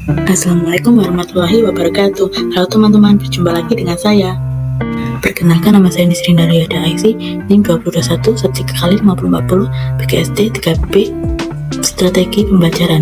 Assalamualaikum warahmatullahi wabarakatuh. Halo teman-teman, berjumpa lagi dengan saya. Perkenalkan, nama saya Nisrin Daryada Aisy, NIM 2021 13 kali 5040 BKSD 3B Strategi Pembelajaran.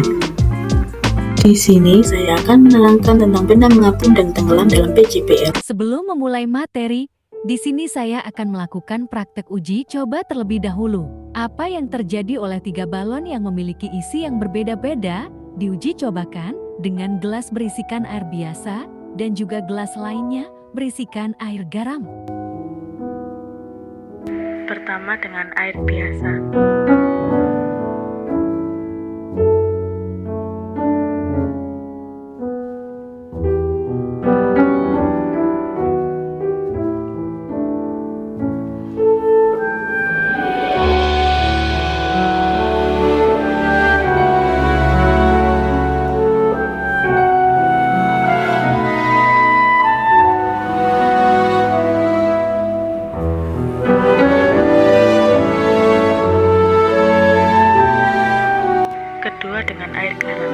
Di sini saya akan menerangkan tentang benda mengapung dan tenggelam dalam PJPL. Sebelum memulai materi, di sini saya akan melakukan praktek uji coba terlebih dahulu. Apa yang terjadi oleh 3 balon yang memiliki isi yang berbeda-beda diuji cobakan dengan gelas berisikan air biasa dan juga gelas lainnya berisikan air garam. Pertama dengan air biasa. Kedua dengan air garam.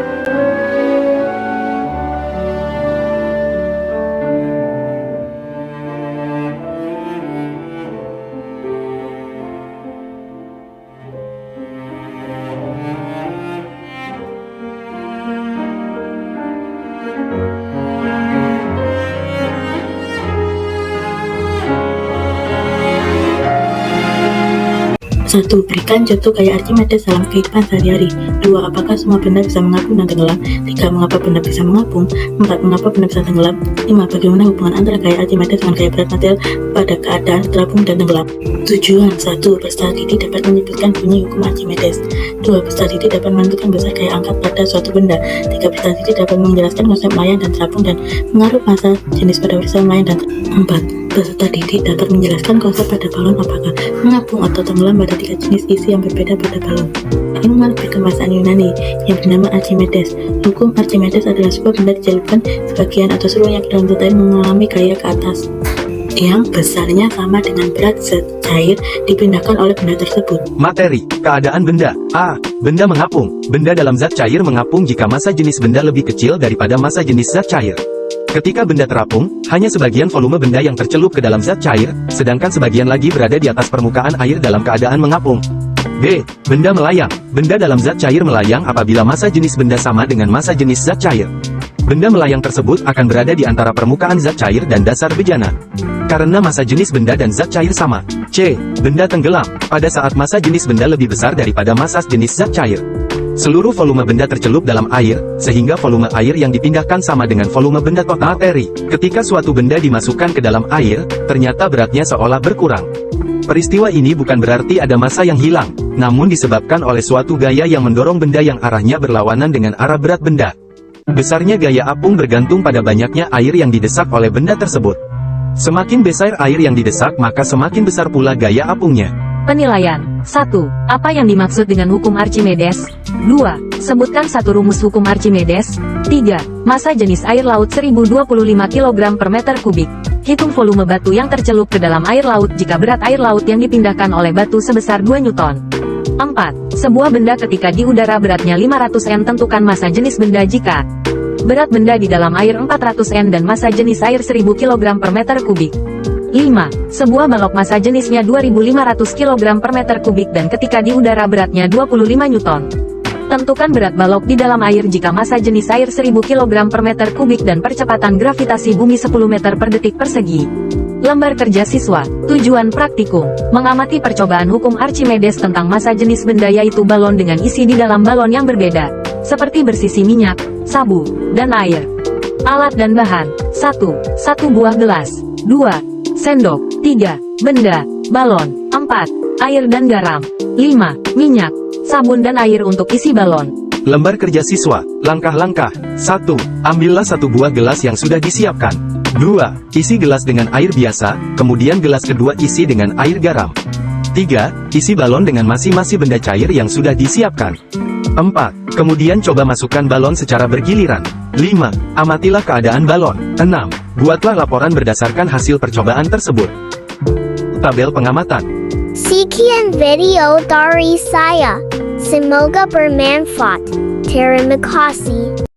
Satu, berikan contoh gaya Archimedes dalam kehidupan sehari-hari. 2, apakah semua benda bisa mengapung dan tenggelam? 3, mengapa benda bisa mengapung? 4, mengapa benda bisa tenggelam? 5, bagaimana hubungan antara gaya Archimedes dengan gaya berat material pada keadaan terapung dan tenggelam? Tujuan. 1, peserta didik dapat menyebutkan bunyi hukum Archimedes. 2, peserta didik dapat menentukan besar gaya angkat pada suatu benda. 3, peserta didik dapat menjelaskan konsep melayang dan terapung dan mengaruh massa jenis pada peristiwa melayang dan 4, peserta didik dapat menjelaskan konsep pada balon apakah mengapung atau tenggelam pada 3 jenis isi yang berbeda pada balon. Ini mengarah ke bahasa Yunani yang bernama Archimedes. Hukum Archimedes adalah sebuah benda dicelupkan sebagian atau seluruhnya ke dalam zat air mengalami gaya ke atas yang besarnya sama dengan berat zat cair dipindahkan oleh benda tersebut. Materi, keadaan benda. A. Benda mengapung. Benda dalam zat cair mengapung jika massa jenis benda lebih kecil daripada massa jenis zat cair. Ketika benda terapung, hanya sebagian volume benda yang tercelup ke dalam zat cair, sedangkan sebagian lagi berada di atas permukaan air dalam keadaan mengapung. B. Benda melayang. Benda dalam zat cair melayang apabila massa jenis benda sama dengan massa jenis zat cair. Benda melayang tersebut akan berada di antara permukaan zat cair dan dasar bejana. Karena massa jenis benda dan zat cair sama. C. Benda tenggelam. Pada saat massa jenis benda lebih besar daripada massa jenis zat cair. Seluruh volume benda tercelup dalam air, sehingga volume air yang dipindahkan sama dengan volume benda total. Materi. Ketika suatu benda dimasukkan ke dalam air, ternyata beratnya seolah berkurang. Peristiwa ini bukan berarti ada massa yang hilang, namun disebabkan oleh suatu gaya yang mendorong benda yang arahnya berlawanan dengan arah berat benda. Besarnya gaya apung bergantung pada banyaknya air yang didesak oleh benda tersebut. Semakin besar air yang didesak, maka semakin besar pula gaya apungnya. Penilaian. 1. Apa yang dimaksud dengan hukum Archimedes? 2. Sebutkan satu rumus hukum Archimedes. 3. Massa jenis air laut 1025 kg per meter kubik. Hitung volume batu yang tercelup ke dalam air laut jika berat air laut yang dipindahkan oleh batu sebesar 2 Newton. 4. Sebuah benda ketika di udara beratnya 500 N. Tentukan massa jenis benda jika berat benda di dalam air 400 N dan massa jenis air 1000 kg per meter kubik. 5. Sebuah balok massa jenisnya 2500 kg per meter kubik dan ketika di udara beratnya 25 Newton. Tentukan berat balok di dalam air jika massa jenis air 1000 kg per meter kubik dan percepatan gravitasi bumi 10 meter per detik persegi. Lembar kerja siswa. Tujuan praktikum. Mengamati percobaan hukum Archimedes tentang massa jenis benda yaitu balon dengan isi di dalam balon yang berbeda, seperti bersisi minyak, sabu, dan air. Alat dan bahan. 1. Satu buah gelas. 2. Sendok. 3. Benda, balon. 4. Air dan garam. 5. Minyak, sabun dan air untuk isi balon. Lembar kerja siswa. Langkah-langkah. 1. Ambillah satu buah gelas yang sudah disiapkan. 2. Isi gelas dengan air biasa, kemudian gelas kedua isi dengan air garam. 3. Isi balon dengan masing-masing benda cair yang sudah disiapkan. 4. Kemudian coba masukkan balon secara bergiliran. 5. Amatilah keadaan balon. 6. Buatlah laporan berdasarkan hasil percobaan tersebut. Tabel pengamatan. Sekian video dari saya. Semoga bermanfaat. Terima kasih.